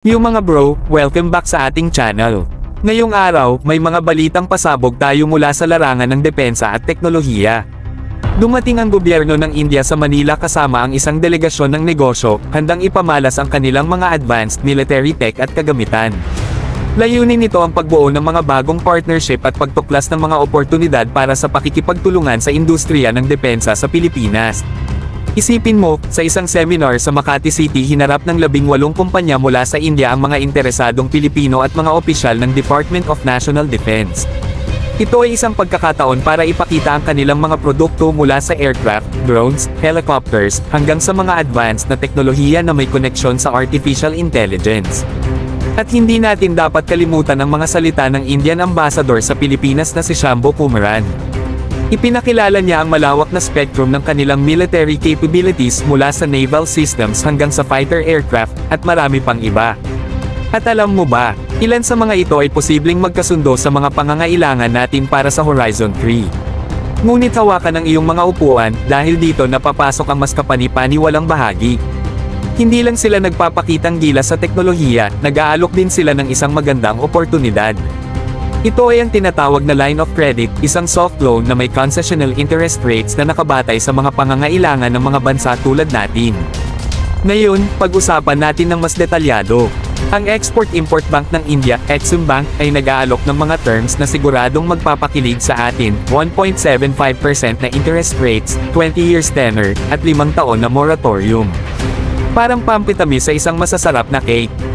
Yung mga bro, welcome back sa ating channel. Ngayong araw, may mga balitang pasabog tayo mula sa larangan ng depensa at teknolohiya. Dumating ang gobyerno ng India sa Manila kasama ang isang delegasyon ng negosyo, handang ipamalas ang kanilang mga advanced military tech at kagamitan. Layunin nito ang pagbuo ng mga bagong partnership at pagtuklas ng mga oportunidad para sa pakikipagtulungan sa industriya ng depensa sa Pilipinas. Isipin mo, sa isang seminar sa Makati City hinarap ng 18 kumpanya mula sa India ang mga interesadong Pilipino at mga opisyal ng Department of National Defense. Ito ay isang pagkakataon para ipakita ang kanilang mga produkto mula sa aircraft, drones, helicopters, hanggang sa mga advanced na teknolohiya na may koneksyon sa artificial intelligence. At hindi natin dapat kalimutan ang mga salita ng Indian Ambassador sa Pilipinas na si Shambhu Kumaran. Ipinakilala niya ang malawak na spectrum ng kanilang military capabilities mula sa naval systems hanggang sa fighter aircraft, at marami pang iba. At alam mo ba, ilan sa mga ito ay posibleng magkasundo sa mga pangangailangan natin para sa Horizon 3. Ngunit hawakan ang iyong mga upuan, dahil dito napapasok ang mas kapani-paniwalang bahagi. Hindi lang sila nagpapakitang gilas sa teknolohiya, nag-aalok din sila ng isang magandang oportunidad. Ito ay ang tinatawag na line of credit, isang soft loan na may concessional interest rates na nakabatay sa mga pangangailangan ng mga bansa tulad natin. Ngayon, pag-usapan natin ng mas detalyado. Ang Export-Import Bank ng India, Exim Bank, ay nag-aalok ng mga terms na siguradong magpapakilig sa atin, 1.75% na interest rates, 20 years tenor, at 5 taon na moratorium. Parang pampitamis sa isang masasarap na cake.